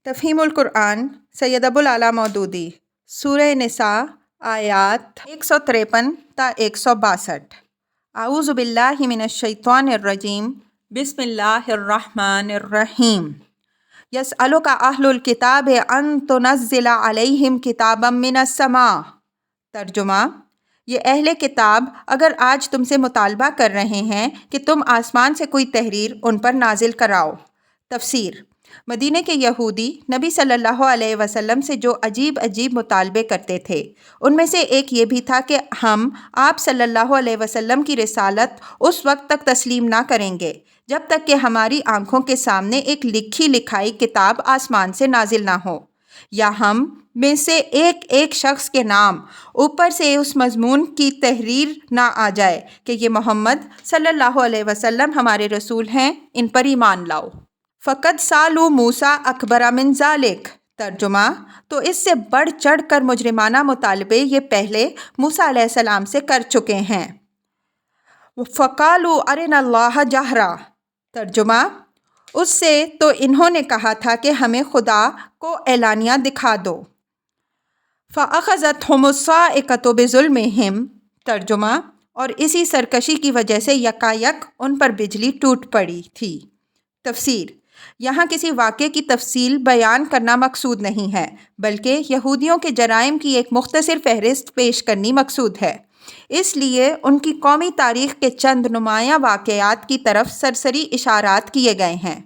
تفہیم القرآن سید ابوالعلا مودودی سورہ نساء آیات 153 تا 162۔ اعوذ باللہ من الشیطان الرجیم، بسم اللہ الرحمن الرحیم۔ یسألک اہل الکتاب ان تنزل علیہم کتابا من السماء۔ ترجمہ: یہ اہل کتاب اگر آج تم سے مطالبہ کر رہے ہیں کہ تم آسمان سے کوئی تحریر ان پر نازل کراؤ۔ تفسیر: مدینہ کے یہودی نبی صلی اللہ علیہ وسلم سے جو عجیب مطالبے کرتے تھے، ان میں سے ایک یہ بھی تھا کہ ہم آپ صلی اللہ علیہ وسلم کی رسالت اس وقت تک تسلیم نہ کریں گے جب تک کہ ہماری آنکھوں کے سامنے ایک لکھی لکھائی کتاب آسمان سے نازل نہ ہو، یا ہم میں سے ایک شخص کے نام اوپر سے اس مضمون کی تحریر نہ آ جائے کہ یہ محمد صلی اللہ علیہ وسلم ہمارے رسول ہیں، ان پر ایمان لاؤ۔ فقد سالوا موسیٰ اکبر من ذالک۔ ترجمہ: تو اس سے بڑھ چڑھ کر مجرمانہ مطالبے یہ پہلے موسیٰ علیہ السلام سے کر چکے ہیں۔ فقالوا ارنا اللہ جہرا۔ ترجمہ: اس سے تو انہوں نے کہا تھا کہ ہمیں خدا کو اعلانیہ دکھا دو۔ فأخذتهم الصاعقۃ بظلمہم۔ ترجمہ: اور اسی سرکشی کی وجہ سے یکایک ان پر بجلی ٹوٹ پڑی تھی۔ تفسیر: یہاں کسی واقعے کی تفصیل بیان کرنا مقصود نہیں ہے، بلکہ یہودیوں کے جرائم کی ایک مختصر فہرست پیش کرنی مقصود ہے۔ اس لیے ان کی قومی تاریخ کے چند نمایاں واقعات کی طرف سرسری اشارات کیے گئے ہیں۔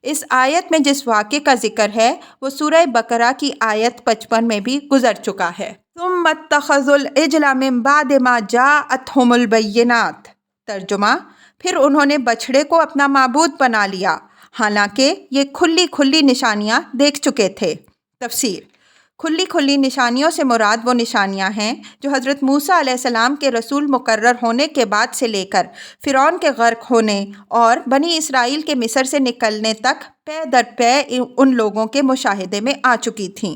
اس آیت میں جس واقعے کا ذکر ہے وہ سورہ بقرہ کی آیت 55 میں بھی گزر چکا ہے۔ ثم اتخذوا العجل من بعد ما جاءتهم البینات۔ ترجمہ: پھر انہوں نے بچھڑے کو اپنا معبود بنا لیا، حالانکہ یہ کھلی نشانیاں دیکھ چکے تھے۔ تفسیر: کھلی نشانیوں سے مراد وہ نشانیاں ہیں جو حضرت موسیٰ علیہ السلام کے رسول مقرر ہونے کے بعد سے لے کر فرعون کے غرق ہونے اور بنی اسرائیل کے مصر سے نکلنے تک پے در پے ان لوگوں کے مشاہدے میں آ چکی تھیں۔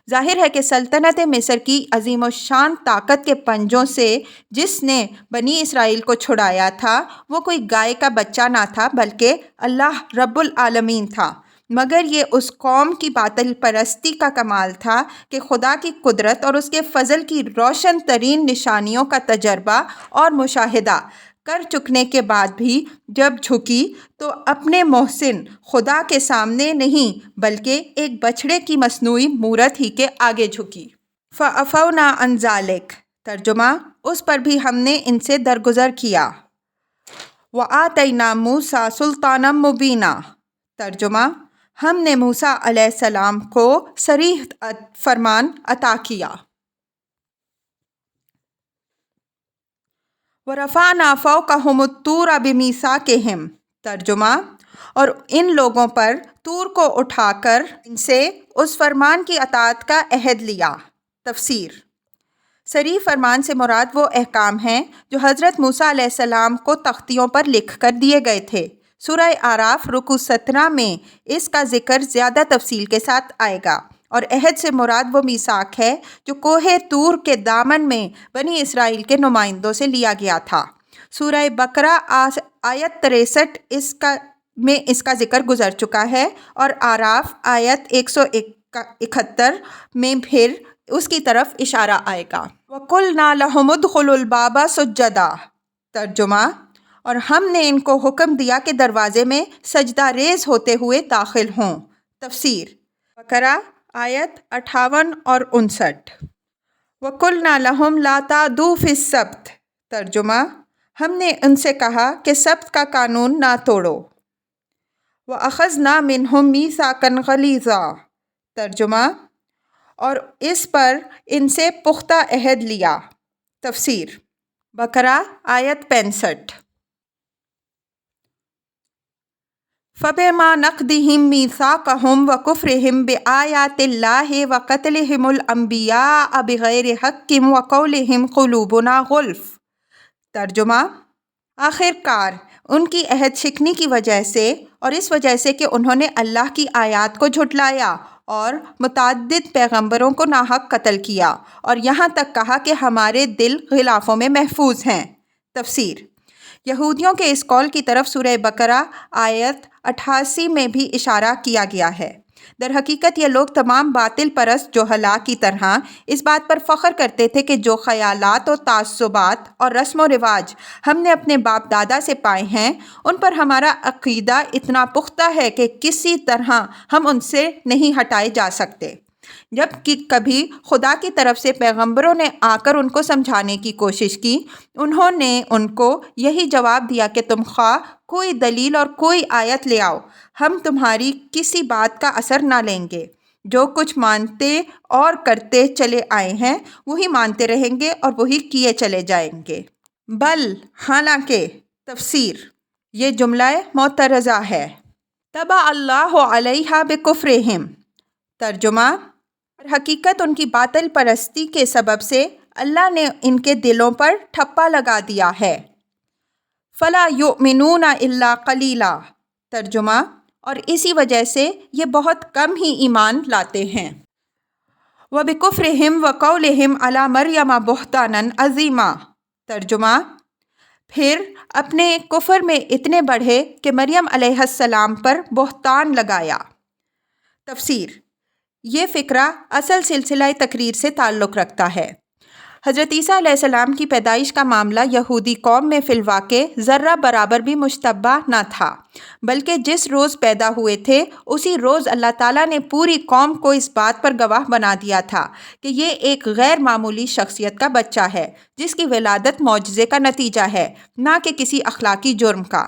ظاہر ہے کہ سلطنت مصر کی عظیم الشان طاقت کے پنجوں سے جس نے بنی اسرائیل کو چھڑایا تھا وہ کوئی گائے کا بچہ نہ تھا بلکہ اللہ رب العالمین تھا، مگر یہ اس قوم کی باطل پرستی کا کمال تھا کہ خدا کی قدرت اور اس کے فضل کی روشن ترین نشانیوں کا تجربہ اور مشاہدہ کر چکنے کے بعد بھی جب جھکی تو اپنے محسن خدا کے سامنے نہیں بلکہ ایک بچھڑے کی مصنوعی مورت ہی کے آگے جھکی۔ فعفونا عن ذلک۔ ترجمہ: اس پر بھی ہم نے ان سے درگزر کیا۔ وآتینا موسیٰ سلطانا مبینا۔ ترجمہ: ہم نے موسیٰ علیہ السلام کو صریح فرمان عطا کیا۔ وَرَفَعْنَا فَوْقَهُمُ الطُّورَ بِمِيثَاقِهِمْ۔ ترجمہ: اور ان لوگوں پر طور کو اٹھا کر ان سے اس فرمان کی اطاعت کا عہد لیا۔ تفسیر: صریح فرمان سے مراد وہ احکام ہیں جو حضرت موسیٰ علیہ السلام کو تختیوں پر لکھ کر دیے گئے تھے۔ سورہ اعراف رکوع 17 میں اس کا ذکر زیادہ تفصیل کے ساتھ آئے گا، اور عہد سے مراد وہ میثاق ہے جو کوہ طور کے دامن میں بنی اسرائیل کے نمائندوں سے لیا گیا تھا۔ سورہ بقرہ آیت 63 میں اس کا ذکر گزر چکا ہے، اور اعراف آیت 171 میں پھر اس کی طرف اشارہ آئے گا۔ وَقُلْنَا لَهُمُ ادْخُلُوا الْبَابَ سُجَّدًا۔ ترجمہ: اور ہم نے ان کو حکم دیا کہ دروازے میں سجدہ ریز ہوتے ہوئے داخل ہوں۔ تفسیر: بقرہ آیت 58 اور 59۔ وَقُلْنَا لَهُمْ لَا تَعْدُوا فِي السَّبْتِ۔ ترجمہ: ہم نے ان سے کہا کہ سبت کا قانون نہ توڑو۔ وَأَخَذْنَا مِنْهُمْ مِيثَاقًا غَلِيظًا۔ ترجمہ: اور اس پر ان سے پختہ عہد لیا۔ تفسیر: بقرہ آیت 65۔ فَبِمَا نَقْضِهِمْ مِيثَاقَهُمْ وَكُفْرِهِمْ بِآيَاتِ اللَّهِ وَقَتْلِهِمُ الْأَنْبِيَاءَ بِغَيْرِ حَقٍّ وَقَوْلِهِمْ قُلُوبُنَا غُلْفٌ۔ ترجمہ: آخر کار ان کی عہد شکنی کی وجہ سے اور اس وجہ سے کہ انہوں نے اللہ کی آیات کو جھٹلایا اور متعدد پیغمبروں کو ناحق قتل کیا، اور یہاں تک کہا کہ ہمارے دل غلافوں میں محفوظ ہیں۔ تفسیر: یہودیوں کے اس قول کی طرف سورہ بقرہ آیت 88 میں بھی اشارہ کیا گیا ہے۔ در حقیقت یہ لوگ تمام باطل پرست جوہلا کی طرح اس بات پر فخر کرتے تھے کہ جو خیالات و تعصبات اور رسم و رواج ہم نے اپنے باپ دادا سے پائے ہیں ان پر ہمارا عقیدہ اتنا پختہ ہے کہ کسی طرح ہم ان سے نہیں ہٹائے جا سکتے۔ جب کہ کبھی خدا کی طرف سے پیغمبروں نے آ کر ان کو سمجھانے کی کوشش کی، انہوں نے ان کو یہی جواب دیا کہ تم خواہ کوئی دلیل اور کوئی آیت لے آؤ، ہم تمہاری کسی بات کا اثر نہ لیں گے۔ جو کچھ مانتے اور کرتے چلے آئے ہیں وہی مانتے رہیں گے اور وہی کیے چلے جائیں گے۔ بل حالانکہ تفسیر یہ جملہ معترضہ ہے۔ طبع اللہ علیہا بکفرہم، ترجمہ حقیقت ان کی باطل پرستی کے سبب سے اللہ نے ان کے دلوں پر ٹھپا لگا دیا ہے۔ فلا یؤمنون الا قلیلا، ترجمہ اور اسی وجہ سے یہ بہت کم ہی ایمان لاتے ہیں۔ وبکفرہم وقولہم علی مریم بہتانا عظیما، ترجمہ پھر اپنے کفر میں اتنے بڑھے کہ مریم علیہ السلام پر بہتان لگایا۔ تفسیر یہ فقرہ اصل سلسلہ تقریر سے تعلق رکھتا ہے۔ حضرت عیسیٰ علیہ السلام کی پیدائش کا معاملہ یہودی قوم میں فی الواقع ذرہ برابر بھی مشتبہ نہ تھا، بلکہ جس روز پیدا ہوئے تھے اسی روز اللہ تعالیٰ نے پوری قوم کو اس بات پر گواہ بنا دیا تھا کہ یہ ایک غیر معمولی شخصیت کا بچہ ہے جس کی ولادت معجزے کا نتیجہ ہے، نہ کہ کسی اخلاقی جرم کا۔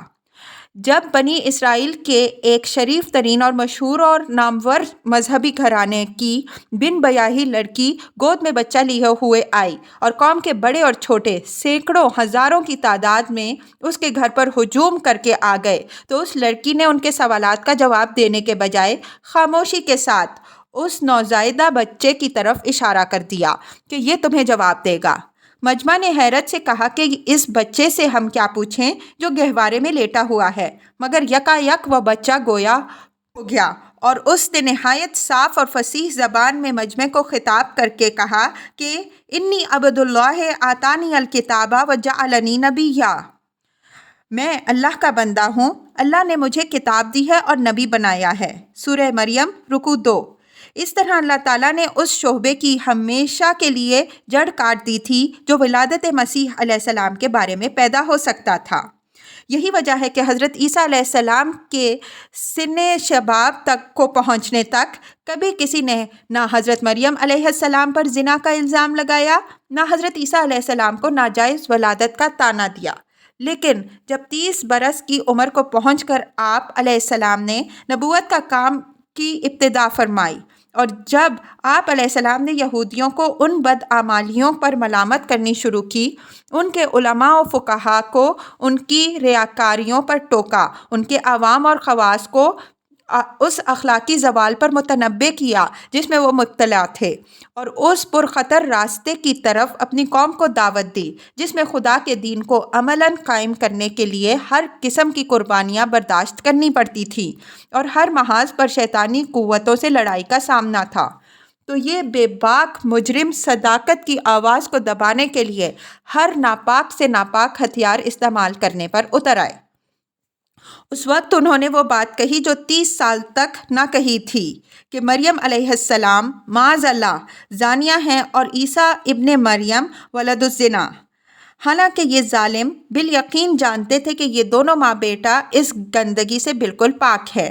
جب بنی اسرائیل کے ایک شریف ترین اور مشہور اور نامور مذہبی گھرانے کی بن بیاہی لڑکی گود میں بچہ لیے ہوئے آئی اور قوم کے بڑے اور چھوٹے سینکڑوں ہزاروں کی تعداد میں اس کے گھر پر ہجوم کر کے آ گئے تو اس لڑکی نے ان کے سوالات کا جواب دینے کے بجائے خاموشی کے ساتھ اس نوزائیدہ بچے کی طرف اشارہ کر دیا کہ یہ تمہیں جواب دے گا۔ مجمع نے حیرت سے کہا کہ اس بچے سے ہم کیا پوچھیں جو گہوارے میں لیٹا ہوا ہے، مگر یکا یک وہ بچہ گویا ہو گیا اور اس نے نہایت صاف اور فصیح زبان میں مجمع کو خطاب کر کے کہا کہ انی عبد اللہ آتانی الکتاب وجعلنی نبیا، میں اللہ کا بندہ ہوں، اللہ نے مجھے کتاب دی ہے اور نبی بنایا ہے۔ سورہ مریم رکوع 2۔ اس طرح اللہ تعالیٰ نے اس شعبے کی ہمیشہ کے لیے جڑ کاٹ دی تھی جو ولادت مسیح علیہ السلام کے بارے میں پیدا ہو سکتا تھا۔ یہی وجہ ہے کہ حضرت عیسیٰ علیہ السلام کے سن شباب تک کو پہنچنے تک کبھی کسی نے نہ حضرت مریم علیہ السلام پر زنا کا الزام لگایا، نہ حضرت عیسیٰ علیہ السلام کو ناجائز ولادت کا طعنہ دیا۔ لیکن جب 30 برس کی عمر کو پہنچ کر آپ علیہ السلام نے نبوت کا کام کی ابتدا فرمائی اور جب آپ علیہ السلام نے یہودیوں کو ان بدعمالیوں پر ملامت کرنی شروع کی، ان کے علماء و فقہا کو ان کی ریاکاریوں پر ٹوکا، ان کے عوام اور خواص کو اس اخلاقی زوال پر متنبہ کیا جس میں وہ مبتلا تھے، اور اس پرخطر راستے کی طرف اپنی قوم کو دعوت دی جس میں خدا کے دین کو عملاً قائم کرنے کے لیے ہر قسم کی قربانیاں برداشت کرنی پڑتی تھیں اور ہر محاذ پر شیطانی قوتوں سے لڑائی کا سامنا تھا۔ تو یہ بے باک مجرم صداقت کی آواز کو دبانے کے لیے ہر ناپاک سے ناپاک ہتھیار استعمال کرنے پر اتر آئے۔ اس وقت انہوں نے وہ بات کہی جو 30 سال تک نہ کہی تھی کہ مریم علیہ السلام معاذ اللہ زانیہ ہیں اور عیسیٰ ابن مریم ولد الزنا۔ حالانکہ یہ ظالم بالیقین جانتے تھے کہ یہ دونوں ماں بیٹا اس گندگی سے بالکل پاک ہے،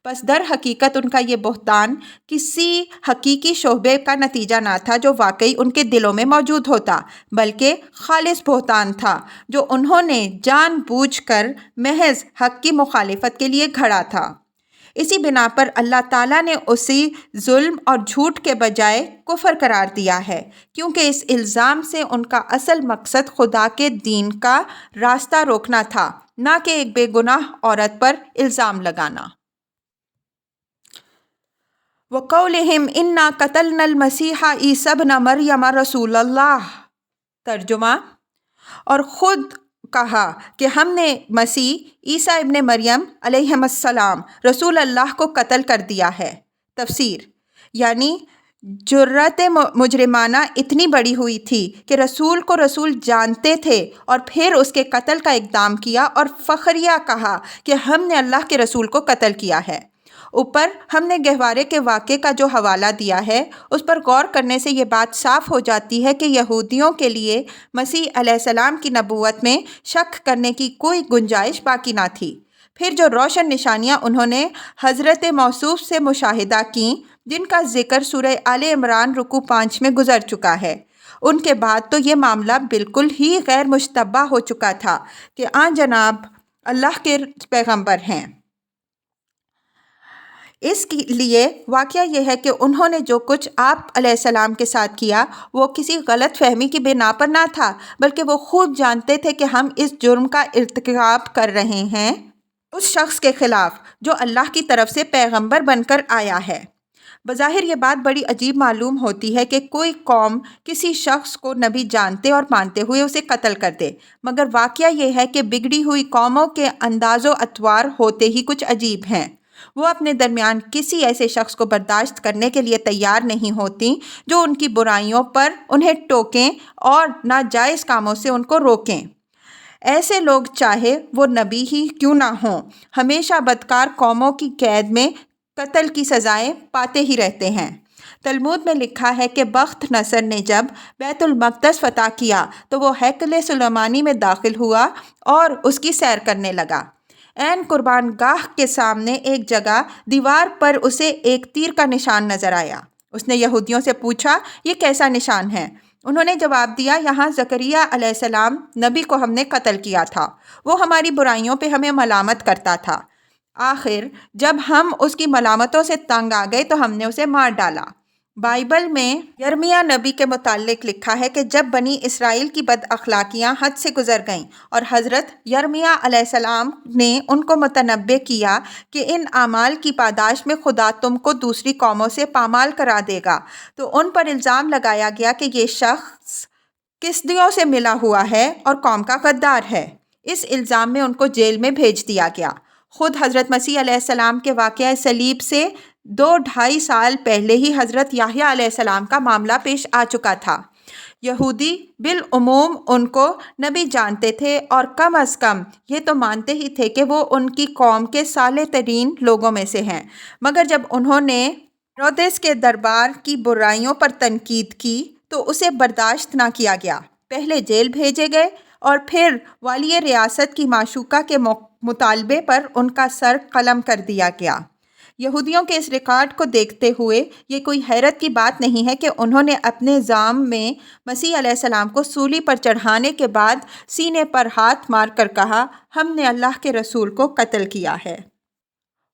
پس در حقیقت ان کا یہ بہتان کسی حقیقی شعبے کا نتیجہ نہ تھا جو واقعی ان کے دلوں میں موجود ہوتا، بلکہ خالص بہتان تھا جو انہوں نے جان بوجھ کر محض حق کی مخالفت کے لیے گھڑا تھا۔ اسی بنا پر اللہ تعالیٰ نے اسی ظلم اور جھوٹ کے بجائے کفر قرار دیا ہے، کیونکہ اس الزام سے ان کا اصل مقصد خدا کے دین کا راستہ روکنا تھا، نہ کہ ایک بے گناہ عورت پر الزام لگانا۔ وَقَوْلِهِمْ إِنَّا قَتَلْنَا الْمَسِيحَ عِيسَى ابْنَ مَرْيَمَ رَسُولَ اللَّهِ، ترجمہ اور خود کہا کہ ہم نے مسیح عیسیٰ ابن مریم علیہ السلام رسول اللہ کو قتل کر دیا ہے۔ تفسیر یعنی جرأت مجرمانہ اتنی بڑی ہوئی تھی کہ رسول کو رسول جانتے تھے اور پھر اس کے قتل کا اقدام کیا اور فخریہ کہا کہ ہم نے اللہ کے رسول کو قتل کیا ہے، اوپر ہم نے گہوارے کے واقعے کا جو حوالہ دیا ہے اس پر غور کرنے سے یہ بات صاف ہو جاتی ہے کہ یہودیوں کے لیے مسیح علیہ السلام کی نبوت میں شک کرنے کی کوئی گنجائش باقی نہ تھی۔ پھر جو روشن نشانیاں انہوں نے حضرت موصوف سے مشاہدہ کیں، جن کا ذکر سورہ آل عمران رکوع 5 میں گزر چکا ہے، ان کے بعد تو یہ معاملہ بالکل ہی غیر مشتبہ ہو چکا تھا کہ آن جناب اللہ کے پیغمبر ہیں۔ اس کے لیے واقعہ یہ ہے کہ انہوں نے جو کچھ آپ علیہ السلام کے ساتھ کیا وہ کسی غلط فہمی کی بنا پر نہ تھا، بلکہ وہ خوب جانتے تھے کہ ہم اس جرم کا ارتکاب کر رہے ہیں اس شخص کے خلاف جو اللہ کی طرف سے پیغمبر بن کر آیا ہے۔ بظاہر یہ بات بڑی عجیب معلوم ہوتی ہے کہ کوئی قوم کسی شخص کو نبی جانتے اور مانتے ہوئے اسے قتل کر دے، مگر واقعہ یہ ہے کہ بگڑی ہوئی قوموں کے انداز و اطوار ہوتے ہی کچھ عجیب ہیں۔ وہ اپنے درمیان کسی ایسے شخص کو برداشت کرنے کے لیے تیار نہیں ہوتی جو ان کی برائیوں پر انہیں ٹوکیں اور ناجائز کاموں سے ان کو روکیں۔ ایسے لوگ چاہے وہ نبی ہی کیوں نہ ہوں، ہمیشہ بدکار قوموں کی قید میں قتل کی سزائیں پاتے ہی رہتے ہیں۔ تلمود میں لکھا ہے کہ بخت نصر نے جب بیت المقدس فتح کیا تو وہ ہیکل سلیمانی میں داخل ہوا اور اس کی سیر کرنے لگا۔ عین قربان گاہ کے سامنے ایک جگہ دیوار پر اسے ایک تیر کا نشان نظر آیا۔ اس نے یہودیوں سے پوچھا، یہ کیسا نشان ہے؟ انہوں نے جواب دیا، یہاں زکریا علیہ السلام نبی کو ہم نے قتل کیا تھا، وہ ہماری برائیوں پہ ہمیں ملامت کرتا تھا۔ آخر جب ہم اس کی ملامتوں سے تنگ آ گئے تو ہم نے اسے مار ڈالا۔ بائبل میں یرمیہ نبی کے متعلق لکھا ہے کہ جب بنی اسرائیل کی بد اخلاقیاں حد سے گزر گئیں اور حضرت یرمیہ علیہ السلام نے ان کو متنبع کیا کہ ان اعمال کی پاداش میں خدا تم کو دوسری قوموں سے پامال کرا دے گا، تو ان پر الزام لگایا گیا کہ یہ شخص کسدیوں سے ملا ہوا ہے اور قوم کا غدار ہے۔ اس الزام میں ان کو جیل میں بھیج دیا گیا۔ خود حضرت مسیح علیہ السلام کے واقعہ صلیب سے 2-2.5 سال پہلے ہی حضرت یحییٰ علیہ السلام کا معاملہ پیش آ چکا تھا۔ یہودی بالعموم ان کو نبی جانتے تھے اور کم از کم یہ تو مانتے ہی تھے کہ وہ ان کی قوم کے صالح ترین لوگوں میں سے ہیں، مگر جب انہوں نے ہیرودس کے دربار کی برائیوں پر تنقید کی تو اسے برداشت نہ کیا گیا۔ پہلے جیل بھیجے گئے اور پھر والی ریاست کی معشوقہ کے مطالبے پر ان کا سر قلم کر دیا گیا۔ یہودیوں کے اس ریکارڈ کو دیکھتے ہوئے یہ کوئی حیرت کی بات نہیں ہے کہ انہوں نے اپنے ضام میں مسیح علیہ السلام کو سولی پر چڑھانے کے بعد سینے پر ہاتھ مار کر کہا، ہم نے اللہ کے رسول کو قتل کیا ہے۔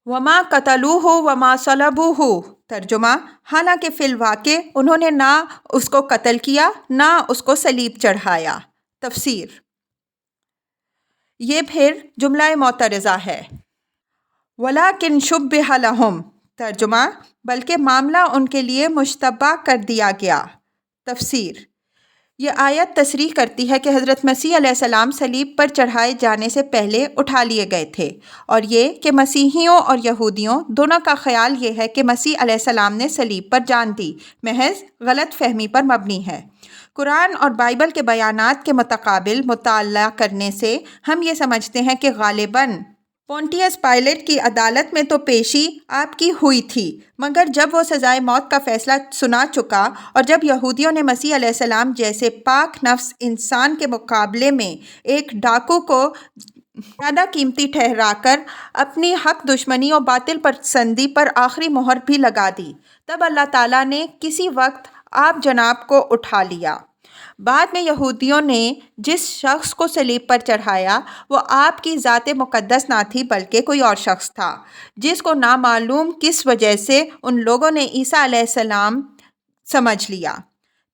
وما قتلوہ وما صلبوہ، ترجمہ، حالانکہ فی الواقع انہوں نے نہ اس کو قتل کیا نہ اس کو صلیب چڑھایا۔ تفسیر۔ یہ پھر جملہ معترضہ ہے۔ وَلَٰكِن شُبِّهَ لَهُمْ، ترجمہ، بلکہ معاملہ ان کے لیے مشتبہ کر دیا گیا۔ تفسیر۔ یہ آیت تصریح کرتی ہے کہ حضرت مسیح علیہ السلام صلیب پر چڑھائے جانے سے پہلے اٹھا لیے گئے تھے، اور یہ کہ مسیحیوں اور یہودیوں دونوں کا خیال یہ ہے کہ مسیح علیہ السلام نے صلیب پر جان دی، محض غلط فہمی پر مبنی ہے۔ قرآن اور بائبل کے بیانات کے متقابل مطالعہ کرنے سے ہم یہ سمجھتے ہیں کہ غالباً پونٹیس پائلٹ کی عدالت میں تو پیشی آپ کی ہوئی تھی، مگر جب وہ سزائے موت کا فیصلہ سنا چکا اور جب یہودیوں نے مسیح علیہ السلام جیسے پاک نفس انسان کے مقابلے میں ایک ڈاکو کو زیادہ قیمتی ٹھہرا کر اپنی حق دشمنی اور باطل پسندی پر آخری مہر بھی لگا دی، تب اللہ تعالیٰ نے کسی وقت آپ جناب کو اٹھا لیا۔ بعد میں یہودیوں نے جس شخص کو صلیب پر چڑھایا وہ آپ کی ذات مقدس نہ تھی بلکہ کوئی اور شخص تھا، جس کو نامعلوم کس وجہ سے ان لوگوں نے عیسیٰ علیہ السلام سمجھ لیا۔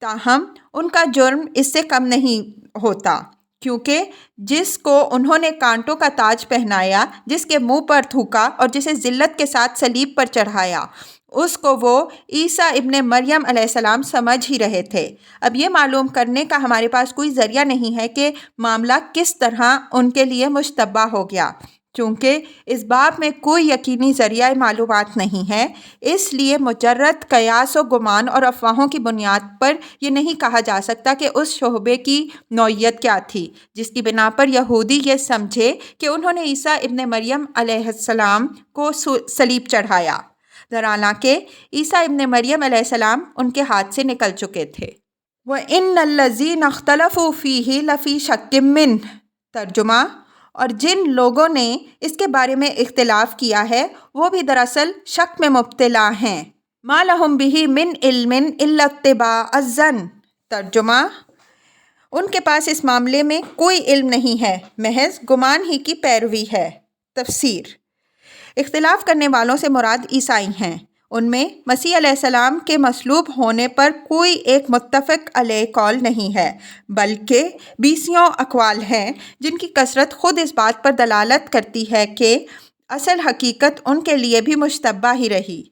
تاہم ان کا جرم اس سے کم نہیں ہوتا، کیونکہ جس کو انہوں نے کانٹوں کا تاج پہنایا، جس کے منہ پر تھوکا اور جسے ذلت کے ساتھ صلیب پر چڑھایا، اس کو وہ عیسیٰ ابن مریم علیہ السلام سمجھ ہی رہے تھے۔ اب یہ معلوم کرنے کا ہمارے پاس کوئی ذریعہ نہیں ہے کہ معاملہ کس طرح ان کے لیے مشتبہ ہو گیا، چونکہ اس باب میں کوئی یقینی ذریعہ معلومات نہیں ہے، اس لیے مجرد قیاس و گمان اور افواہوں کی بنیاد پر یہ نہیں کہا جا سکتا کہ اس شعبے کی نوعیت کیا تھی جس کی بنا پر یہودی یہ سمجھے کہ انہوں نے عیسیٰ ابن مریم علیہ السلام کو صلیب چڑھایا، حالانکہ عیسیٰ ابن مریم علیہ السلام ان کے ہاتھ سے نکل چکے تھے۔ وَإِنَّ الَّذِينَ اخْتَلَفُوا فِيهِ لَفِي شَكٍّ مِّنْهُ، ترجمہ، اور جن لوگوں نے اس کے بارے میں اختلاف کیا ہے وہ بھی دراصل شک میں مبتلا ہیں۔ مَا لَهُم بِهِ مِنْ عِلْمٍ إِلَّا اتِّبَاعَ الظَّنِّ، ترجمہ، ان کے پاس اس معاملے میں کوئی علم نہیں ہے، محض گمان ہی کی پیروی ہے۔ تفسیر: اختلاف کرنے والوں سے مراد عیسائی ہیں۔ ان میں مسیح علیہ السلام کے مصلوب ہونے پر کوئی ایک متفق علیہ قول نہیں ہے، بلکہ بیسیوں اقوال ہیں جن کی کثرت خود اس بات پر دلالت کرتی ہے کہ اصل حقیقت ان کے لیے بھی مشتبہ ہی رہی۔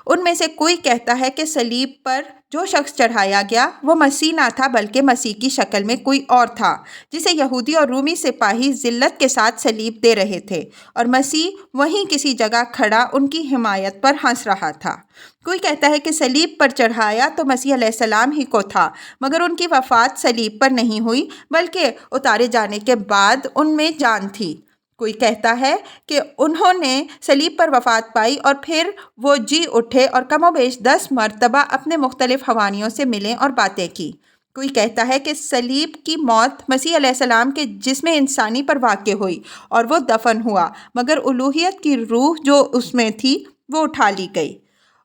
ان میں سے کوئی کہتا ہے کہ صلیب پر جو شخص چڑھایا گیا وہ مسیح نہ تھا بلکہ مسیح کی شکل میں کوئی اور تھا جسے یہودی اور رومی سپاہی ذلت کے ساتھ صلیب دے رہے تھے، اور مسیح وہیں کسی جگہ کھڑا ان کی حمایت پر ہنس رہا تھا۔ کوئی کہتا ہے کہ صلیب پر چڑھایا تو مسیح علیہ السلام ہی کو تھا، مگر ان کی وفات صلیب پر نہیں ہوئی بلکہ اتارے جانے کے بعد ان میں جان تھی۔ کوئی کہتا ہے کہ انہوں نے صلیب پر وفات پائی اور پھر وہ جی اٹھے اور کم و بیش 10 مرتبہ اپنے مختلف حواریوں سے ملے اور باتیں کی۔ کوئی کہتا ہے کہ صلیب کی موت مسیح علیہ السلام کے جسم انسانی پر واقع ہوئی اور وہ دفن ہوا، مگر الوہیت کی روح جو اس میں تھی وہ اٹھا لی گئی۔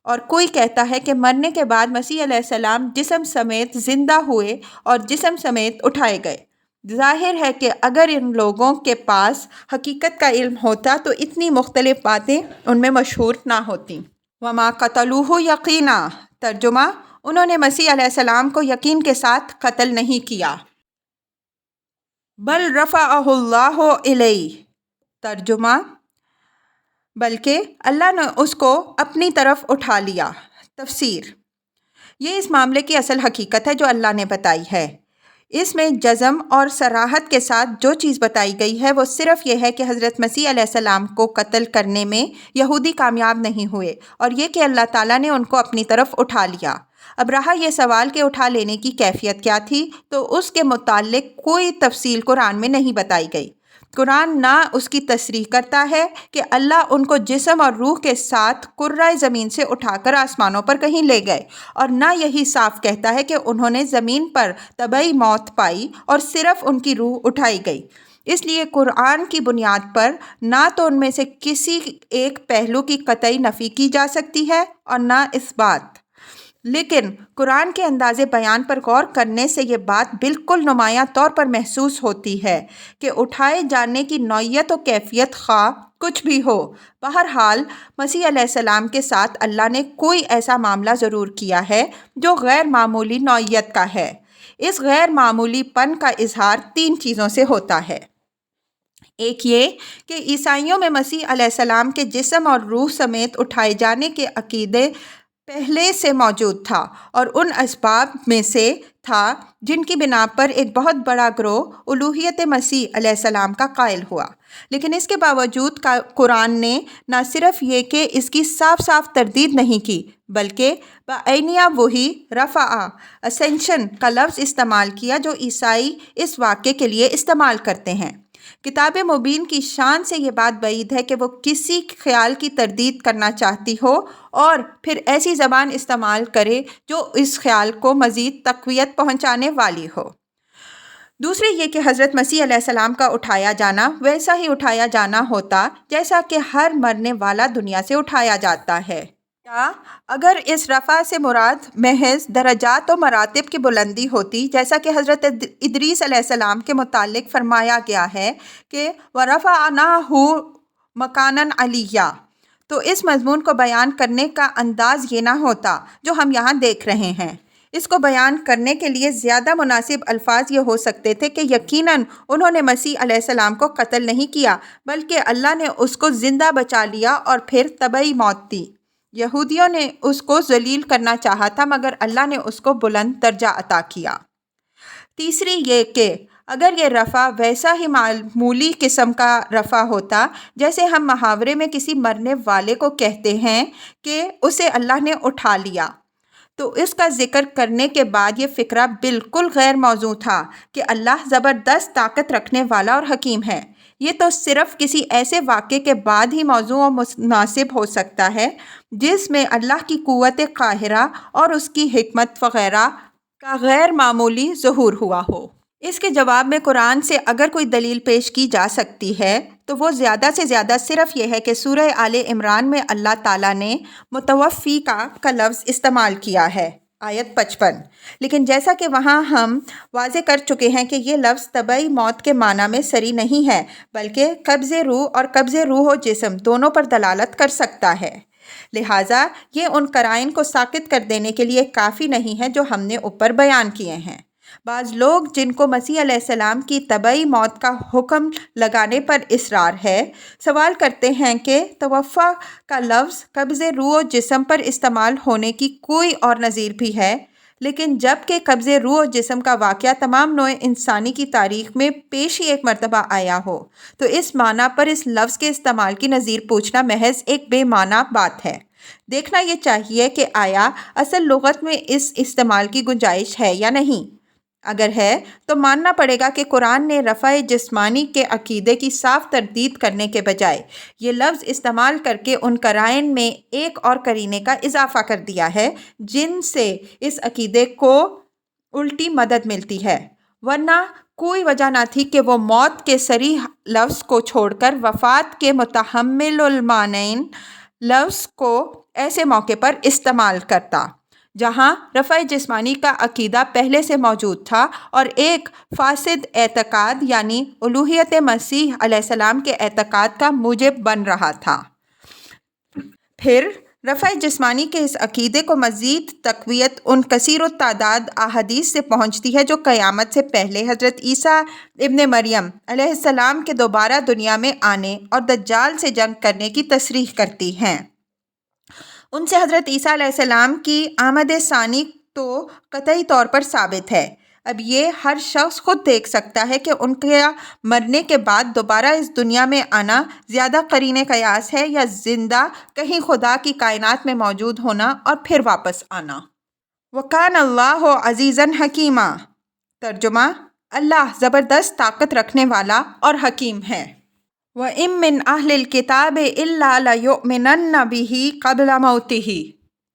اور کوئی کہتا ہے کہ مرنے کے بعد مسیح علیہ السلام جسم سمیت زندہ ہوئے اور جسم سمیت اٹھائے گئے۔ ظاہر ہے کہ اگر ان لوگوں کے پاس حقیقت کا علم ہوتا تو اتنی مختلف باتیں ان میں مشہور نہ ہوتیں۔ وَمَا قَتَلُوهُ يَقِينًا، ترجمہ، انہوں نے مسیح علیہ السلام کو یقین کے ساتھ قتل نہیں کیا۔ بَلْ رَفَعَهُ اللَّهُ إِلَيْهِ، ترجمہ، بلکہ اللہ نے اس کو اپنی طرف اٹھا لیا۔ تفسیر: یہ اس معاملے کی اصل حقیقت ہے جو اللہ نے بتائی ہے۔ اس میں جزم اور صراحت کے ساتھ جو چیز بتائی گئی ہے وہ صرف یہ ہے کہ حضرت مسیح علیہ السلام کو قتل کرنے میں یہودی کامیاب نہیں ہوئے، اور یہ کہ اللہ تعالیٰ نے ان کو اپنی طرف اٹھا لیا۔ اب رہا یہ سوال کہ اٹھا لینے کی کیفیت کیا تھی، تو اس کے متعلق کوئی تفصیل قرآن میں نہیں بتائی گئی۔ قرآن نہ اس کی تصریح کرتا ہے کہ اللہ ان کو جسم اور روح کے ساتھ کرۂ زمین سے اٹھا کر آسمانوں پر کہیں لے گئے، اور نہ یہی صاف کہتا ہے کہ انہوں نے زمین پر طبعی موت پائی اور صرف ان کی روح اٹھائی گئی۔ اس لیے قرآن کی بنیاد پر نہ تو ان میں سے کسی ایک پہلو کی قطعی نفی کی جا سکتی ہے اور نہ اس بات، لیکن قرآن کے انداز بیان پر غور کرنے سے یہ بات بالکل نمایاں طور پر محسوس ہوتی ہے کہ اٹھائے جانے کی نوعیت و کیفیت خواہ کچھ بھی ہو، بہرحال مسیح علیہ السلام کے ساتھ اللہ نے کوئی ایسا معاملہ ضرور کیا ہے جو غیر معمولی نوعیت کا ہے۔ اس غیر معمولی پن کا اظہار 3 چیزوں سے ہوتا ہے۔ ایک یہ کہ عیسائیوں میں مسیح علیہ السلام کے جسم اور روح سمیت اٹھائے جانے کے عقیدے پہلے سے موجود تھا، اور ان اسباب میں سے تھا جن کی بنا پر ایک بہت بڑا گروہ الوہیت مسیح علیہ السلام کا قائل ہوا۔ لیکن اس کے باوجود قرآن نے نہ صرف یہ کہ اس کی صاف صاف تردید نہیں کی، بلکہ بعینیہ وہی رفع اسینشن کا لفظ استعمال کیا جو عیسائی اس واقعے کے لیے استعمال کرتے ہیں۔ کتاب مبین کی شان سے یہ بات بعید ہے کہ وہ کسی خیال کی تردید کرنا چاہتی ہو اور پھر ایسی زبان استعمال کرے جو اس خیال کو مزید تقویت پہنچانے والی ہو۔ دوسری یہ کہ حضرت مسیح علیہ السلام کا اٹھایا جانا ویسا ہی اٹھایا جانا ہوتا جیسا کہ ہر مرنے والا دنیا سے اٹھایا جاتا ہے، یا اگر اس رفع سے مراد محض درجات و مراتب کی بلندی ہوتی، جیسا کہ حضرت ادریس علیہ السلام کے متعلق فرمایا گیا ہے کہ وَرَفَعْنَاهُ مَكَانًا عَلِيًّا، تو اس مضمون کو بیان کرنے کا انداز یہ نہ ہوتا جو ہم یہاں دیکھ رہے ہیں۔ اس کو بیان کرنے کے لیے زیادہ مناسب الفاظ یہ ہو سکتے تھے کہ یقیناً انہوں نے مسیح علیہ السلام کو قتل نہیں کیا، بلکہ اللہ نے اس کو زندہ بچا لیا اور پھر طبعی موت دی۔ یہودیوں نے اس کو ذلیل کرنا چاہا تھا، مگر اللہ نے اس کو بلند درجہ عطا کیا۔ تیسری یہ کہ اگر یہ رفع ویسا ہی معمولی قسم کا رفع ہوتا جیسے ہم محاورے میں کسی مرنے والے کو کہتے ہیں کہ اسے اللہ نے اٹھا لیا، تو اس کا ذکر کرنے کے بعد یہ فقرہ بالکل غیر موزوں تھا کہ اللہ زبردست طاقت رکھنے والا اور حکیم ہے۔ یہ تو صرف کسی ایسے واقعے کے بعد ہی موزوں و مناسب ہو سکتا ہے جس میں اللہ کی قوت قاہرہ اور اس کی حکمت وغیرہ کا غیر معمولی ظہور ہوا ہو۔ اس کے جواب میں قرآن سے اگر کوئی دلیل پیش کی جا سکتی ہے تو وہ زیادہ سے زیادہ صرف یہ ہے کہ سورہ آل عمران میں اللہ تعالیٰ نے متوفی کا لفظ استعمال کیا ہے، آیت 55۔ لیکن جیسا کہ وہاں ہم واضح کر چکے ہیں کہ یہ لفظ طبعی موت کے معنی میں صریح نہیں ہے، بلکہ قبض روح اور قبض روح و جسم دونوں پر دلالت کر سکتا ہے۔ لہٰذا یہ ان قرائن کو ساقط کر دینے کے لیے کافی نہیں ہے جو ہم نے اوپر بیان کیے ہیں۔ بعض لوگ جن کو مسیح علیہ السلام کی طبعی موت کا حکم لگانے پر اصرار ہے، سوال کرتے ہیں کہ توفیٰ کا لفظ قبض روح و جسم پر استعمال ہونے کی کوئی اور نظیر بھی ہے، لیکن جب کہ قبض روح و جسم کا واقعہ تمام نوع انسانی کی تاریخ میں پیش ہی ایک مرتبہ آیا ہو، تو اس معنی پر اس لفظ کے استعمال کی نظیر پوچھنا محض ایک بے معنی بات ہے۔ دیکھنا یہ چاہیے کہ آیا اصل لغت میں اس استعمال کی گنجائش ہے یا نہیں۔ اگر ہے تو ماننا پڑے گا کہ قرآن نے رفع جسمانی کے عقیدے کی صاف تردید کرنے کے بجائے یہ لفظ استعمال کر کے ان قرائن میں ایک اور قرینے کا اضافہ کر دیا ہے جن سے اس عقیدے کو الٹی مدد ملتی ہے، ورنہ کوئی وجہ نہ تھی کہ وہ موت کے صریح لفظ کو چھوڑ کر وفات کے متحمل المعنین لفظ کو ایسے موقع پر استعمال کرتا جہاں رفع جسمانی کا عقیدہ پہلے سے موجود تھا اور ایک فاسد اعتقاد یعنی الوہیت مسیح علیہ السلام کے اعتقاد کا موجب بن رہا تھا۔ پھر رفع جسمانی کے اس عقیدے کو مزید تقویت ان کثیر التعداد احادیث سے پہنچتی ہے جو قیامت سے پہلے حضرت عیسیٰ ابن مریم علیہ السلام کے دوبارہ دنیا میں آنے اور دجال سے جنگ کرنے کی تصریح کرتی ہیں۔ ان سے حضرت عیسیٰ علیہ السلام کی آمد ثانی تو قطعی طور پر ثابت ہے۔ اب یہ ہر شخص خود دیکھ سکتا ہے کہ ان کے مرنے کے بعد دوبارہ اس دنیا میں آنا زیادہ قرین قیاس ہے یا زندہ کہیں خدا کی کائنات میں موجود ہونا اور پھر واپس آنا۔ وَكَانَ اللَّهُ عَزِيزًا حَكِيمًا۔ ترجمہ: اللہ زبردست طاقت رکھنے والا اور حکیم ہے۔ وَإِن مِّنْ أَهْلِ الْكِتَابِ إِلَّا لَيُؤْمِنَنَّ بِهِ قَبْلَ مَوْتِهِ۔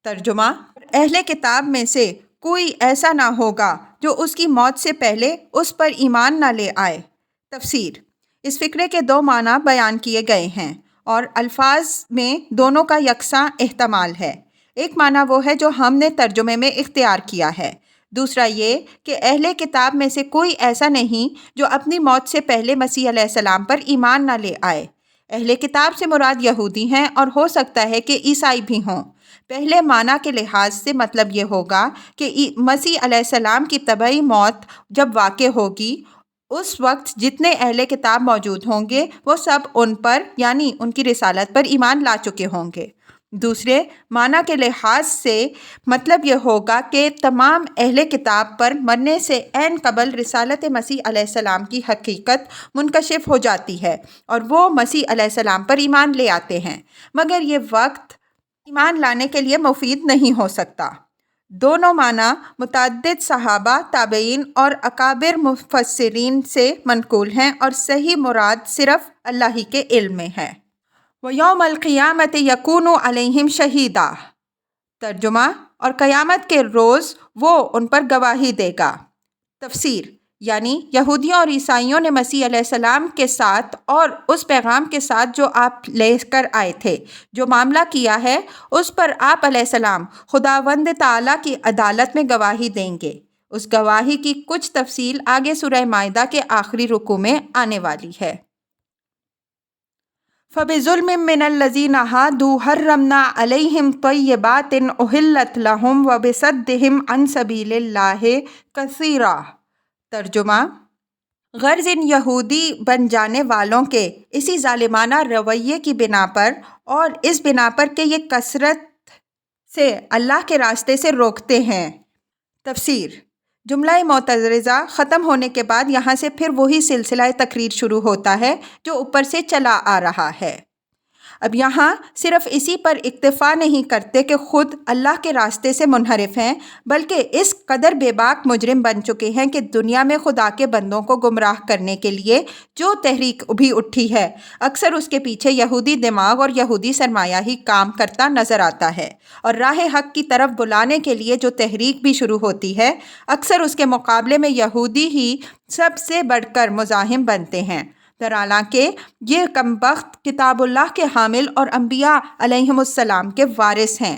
ترجمہ: اہل کتاب میں سے کوئی ایسا نہ ہوگا جو اس کی موت سے پہلے اس پر ایمان نہ لے آئے۔ تفسیر: اس فقرے کے دو معنی بیان کیے گئے ہیں اور الفاظ میں دونوں کا یکساں احتمال ہے۔ ایک معنی وہ ہے جو ہم نے ترجمے میں اختیار کیا ہے، دوسرا یہ کہ اہل کتاب میں سے کوئی ایسا نہیں جو اپنی موت سے پہلے مسیح علیہ السلام پر ایمان نہ لے آئے۔ اہل کتاب سے مراد یہودی ہیں اور ہو سکتا ہے کہ عیسائی بھی ہوں۔ پہلے معنی کے لحاظ سے مطلب یہ ہوگا کہ مسیح علیہ السلام کی طبعی موت جب واقع ہوگی اس وقت جتنے اہل کتاب موجود ہوں گے وہ سب ان پر یعنی ان کی رسالت پر ایمان لا چکے ہوں گے۔ دوسرے معنی کے لحاظ سے مطلب یہ ہوگا کہ تمام اہل کتاب پر مرنے سے عین قبل رسالت مسیح علیہ السلام کی حقیقت منکشف ہو جاتی ہے اور وہ مسیح علیہ السلام پر ایمان لے آتے ہیں، مگر یہ وقت ایمان لانے کے لیے مفید نہیں ہو سکتا۔ دونوں معنی متعدد صحابہ، تابعین اور اکابر مفسرین سے منقول ہیں اور صحیح مراد صرف اللہ ہی کے علم میں ہے۔ وَيَوْمَ الْقِيَامَةِ يَكُونُ عَلَيْهِمْ شَهِيدًا۔ ترجمہ: اور قیامت کے روز وہ ان پر گواہی دے گا۔ تفسیر: یعنی یہودیوں اور عیسائیوں نے مسیح علیہ السلام کے ساتھ اور اس پیغام کے ساتھ جو آپ لے کر آئے تھے جو معاملہ کیا ہے اس پر آپ علیہ السلام خداوند تعالیٰ کی عدالت میں گواہی دیں گے۔ اس گواہی کی کچھ تفصیل آگے سورہ مائدہ کے آخری رکوع میں آنے والی ہے۔ فَبِظُلْمٍ مِّنَ الَّذِينَ هَادُوا حَرَّمْنَا عَلَيْهِمْ طَيِّبَاتٍ أُحِلَّتْ لَهُمْ وَبِصَدِّهِمْ عَن سَبِيلِ اللَّهِ كَثِيرًا۔ ترجمہ: غرض ان یہودی بن جانے والوں کے اسی ظالمانہ رویے کی بنا پر اور اس بنا پر کہ یہ کثرت سے اللہ کے راستے سے روکتے ہیں۔ تفسیر: جملہ معترضہ ختم ہونے کے بعد یہاں سے پھر وہی سلسلہ تقریر شروع ہوتا ہے جو اوپر سے چلا آ رہا ہے۔ اب یہاں صرف اسی پر اکتفا نہیں کرتے کہ خود اللہ کے راستے سے منحرف ہیں، بلکہ اس قدر بے باک مجرم بن چکے ہیں کہ دنیا میں خدا کے بندوں کو گمراہ کرنے کے لیے جو تحریک ابھی اٹھی ہے، اکثر اس کے پیچھے یہودی دماغ اور یہودی سرمایہ ہی کام کرتا نظر آتا ہے، اور راہ حق کی طرف بلانے کے لیے جو تحریک بھی شروع ہوتی ہے، اکثر اس کے مقابلے میں یہودی ہی سب سے بڑھ کر مزاحم بنتے ہیں۔ حالانکہ یہ کمبخت کتاب اللہ کے حامل اور انبیاء علیہم السلام کے وارث ہیں۔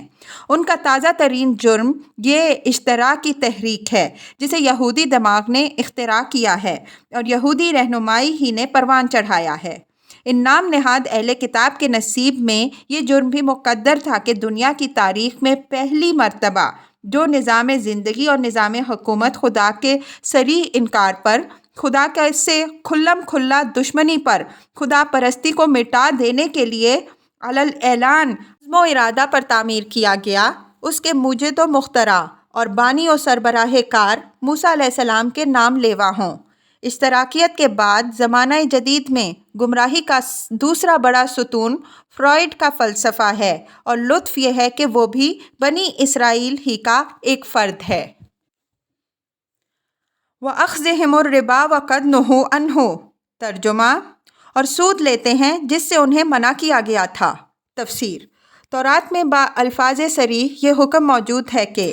ان کا تازہ ترین جرم یہ اشتراکی تحریک ہے جسے یہودی دماغ نے اختراع کیا ہے اور یہودی رہنمائی ہی نے پروان چڑھایا ہے۔ ان نام نہاد اہل کتاب کے نصیب میں یہ جرم بھی مقدر تھا کہ دنیا کی تاریخ میں پہلی مرتبہ جو نظام زندگی اور نظام حکومت خدا کے صریح انکار پر، خدا سے کھلم کھلا دشمنی پر، خدا پرستی کو مٹا دینے کے لیے علی اعلان عزم و ارادہ پر تعمیر کیا گیا، اس کے موجد و مخترع اور بانی و سربراہ کار موسیٰ علیہ السلام کے نام لیوا ہوں۔ اشتراکیت کے بعد زمانہ جدید میں گمراہی کا دوسرا بڑا ستون فروئڈ کا فلسفہ ہے، اور لطف یہ ہے کہ وہ بھی بنی اسرائیل ہی کا ایک فرد ہے۔ وَأَخْذِهِمُ الرِّبَا وَقَدْ نُهُوا عَنْهُ، ترجمہ، اور سود لیتے ہیں جس سے انہیں منع کیا گیا تھا۔ تفسیر۔ تورات میں با الفاظ صریح یہ حکم موجود ہے کہ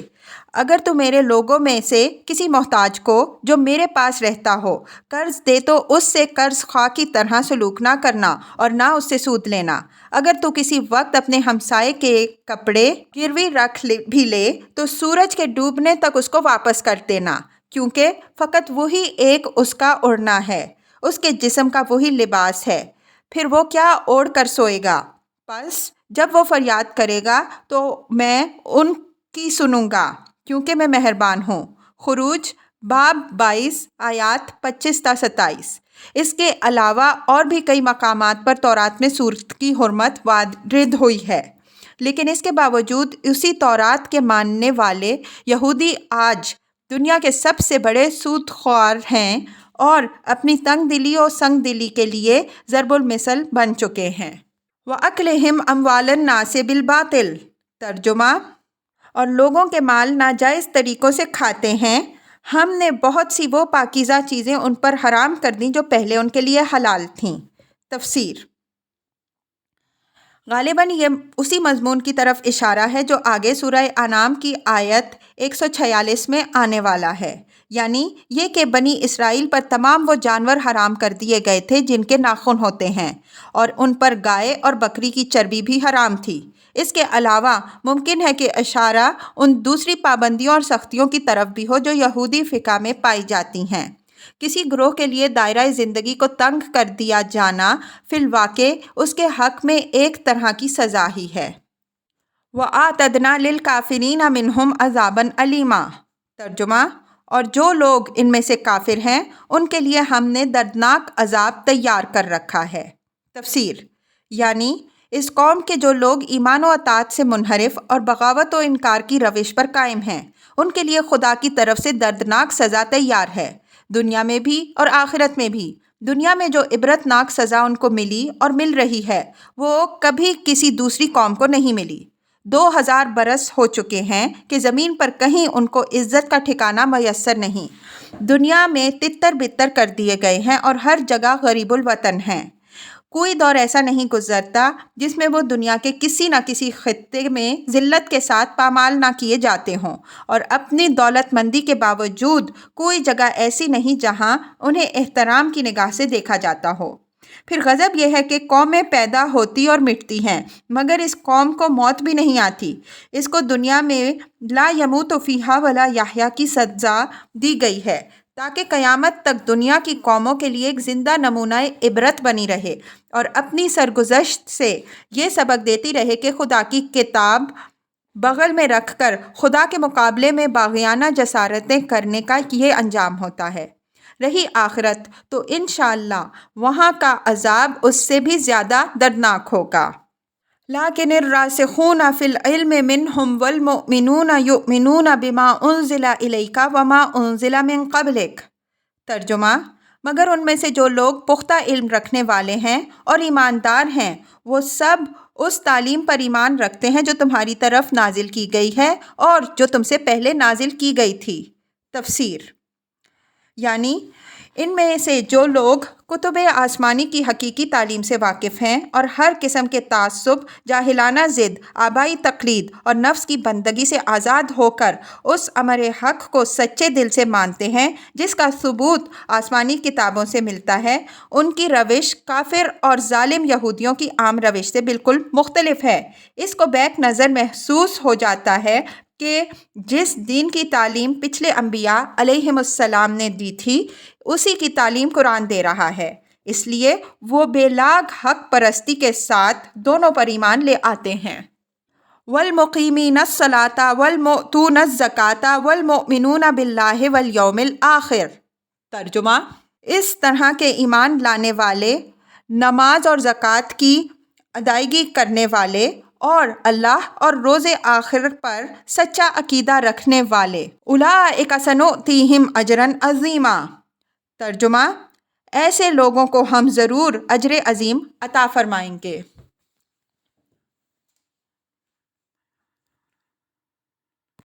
اگر تو میرے لوگوں میں سے کسی محتاج کو جو میرے پاس رہتا ہو قرض دے تو اس سے قرض خواہ کی طرح سلوک نہ کرنا اور نہ اس سے سود لینا۔ اگر تو کسی وقت اپنے ہمسائے کے کپڑے گروی رکھ بھی لے تو سورج کے ڈوبنے تک اس کو واپس کر دینا، کیونکہ فقط وہی ایک اس کا اوڑھنا ہے، اس کے جسم کا وہی لباس ہے، پھر وہ کیا اوڑھ کر سوئے گا؟ پس جب وہ فریاد کرے گا تو میں ان کی سنوں گا، کیونکہ میں مہربان ہوں۔ خروج باب 22 آیات 25 تا 27۔ اس کے علاوہ اور بھی کئی مقامات پر تورات میں سود کی حرمت وارد ہوئی ہے، لیکن اس کے باوجود اسی تورات کے ماننے والے یہودی آج دنیا کے سب سے بڑے سود خوار ہیں اور اپنی تنگ دلی اور سنگ دلی کے لیے ضرب المثل بن چکے ہیں۔ وَأَكْلِهِمْ أَمْوَالَ النَّاسِ بِالْبَاطِلِ، ترجمہ، اور لوگوں کے مال ناجائز طریقوں سے کھاتے ہیں۔ ہم نے بہت سی وہ پاکیزہ چیزیں ان پر حرام کر دیں جو پہلے ان کے لیے حلال تھیں۔ تفسیر۔ غالباً یہ اسی مضمون کی طرف اشارہ ہے جو آگے سورہ انعام کی آیت 146 میں آنے والا ہے، یعنی یہ کہ بنی اسرائیل پر تمام وہ جانور حرام کر دیے گئے تھے جن کے ناخن ہوتے ہیں، اور ان پر گائے اور بکری کی چربی بھی حرام تھی۔ اس کے علاوہ ممکن ہے کہ اشارہ ان دوسری پابندیوں اور سختیوں کی طرف بھی ہو جو یہودی فقہ میں پائی جاتی ہیں۔ کسی گروہ کے لیے دائرہ زندگی کو تنگ کر دیا جانا فی الواقع اس کے حق میں ایک طرح کی سزا ہی ہے۔ وَأَعْتَدْنَا لِلْكَافِرِينَ مِنْهُمْ عَذَابًا أَلِيمًا، ترجمہ، اور جو لوگ ان میں سے کافر ہیں ان کے لیے ہم نے دردناک عذاب تیار کر رکھا ہے۔ تفسیر۔ یعنی اس قوم کے جو لوگ ایمان و اطاعت سے منحرف اور بغاوت و انکار کی روش پر قائم ہیں، ان کے لیے خدا کی طرف سے دردناک سزا تیار ہے، دنیا میں بھی اور آخرت میں بھی۔ دنیا میں جو عبرتناک سزا ان کو ملی اور مل رہی ہے وہ کبھی کسی دوسری قوم کو نہیں ملی۔ 2000 برس ہو چکے ہیں کہ زمین پر کہیں ان کو عزت کا ٹھکانہ میسر نہیں، دنیا میں تتر بتر کر دیے گئے ہیں اور ہر جگہ غریب الوطن ہیں۔ کوئی دور ایسا نہیں گزرتا جس میں وہ دنیا کے کسی نہ کسی خطے میں ذلت کے ساتھ پامال نہ کیے جاتے ہوں، اور اپنی دولت مندی کے باوجود کوئی جگہ ایسی نہیں جہاں انہیں احترام کی نگاہ سے دیکھا جاتا ہو۔ پھر غضب یہ ہے کہ قومیں پیدا ہوتی اور مٹتی ہیں مگر اس قوم کو موت بھی نہیں آتی۔ اس کو دنیا میں لا یموت فیہا ولا یحییٰ کی سزا دی گئی ہے تاکہ قیامت تک دنیا کی قوموں کے لیے ایک زندہ نمونہ عبرت بنی رہے اور اپنی سرگزشت سے یہ سبق دیتی رہے کہ خدا کی کتاب بغل میں رکھ کر خدا کے مقابلے میں باغیانہ جسارتیں کرنے کا یہ انجام ہوتا ہے۔ رہی آخرت تو انشاءاللہ وہاں کا عذاب اس سے بھی زیادہ دردناک ہوگا۔ لیکن الراسخون فی العلم منہم والمؤمنون یؤمنون بما انزل الیک وما انزل من قبلک۔ ترجمہ: مگر ان میں سے جو لوگ پختہ علم رکھنے والے ہیں اور ایماندار ہیں وہ سب اس تعلیم پر ایمان رکھتے ہیں جو تمہاری طرف نازل کی گئی ہے اور جو تم سے پہلے نازل کی گئی تھی۔ تفسیر: یعنی ان میں سے جو لوگ کتب آسمانی کی حقیقی تعلیم سے واقف ہیں اور ہر قسم کے تعصب، جاہلانہ ضد، آبائی تقلید اور نفس کی بندگی سے آزاد ہو کر اس امر حق کو سچے دل سے مانتے ہیں جس کا ثبوت آسمانی کتابوں سے ملتا ہے، ان کی روش کافر اور ظالم یہودیوں کی عام روش سے بالکل مختلف ہے۔ اس کو بیک نظر محسوس ہو جاتا ہے کہ جس دین کی تعلیم پچھلے انبیاء علیہم السلام نے دی تھی اسی کی تعلیم قرآن دے رہا ہے، اس لیے وہ بے لاگ حق پرستی کے ساتھ دونوں پر ایمان لے آتے ہیں۔ والمقیمین الصلاۃ والمؤتون الزکاۃ والمؤمنون باللہ والیوم الآخر۔ ترجمہ: اس طرح کے ایمان لانے والے، نماز اور زکوٰۃ کی ادائیگی کرنے والے اور اللہ اور روز آخر پر سچا عقیدہ رکھنے والے، اولئک سنؤتیہم اجرا عظیما۔ ترجمہ: ایسے لوگوں کو ہم ضرور اجر عظیم عطا فرمائیں گے۔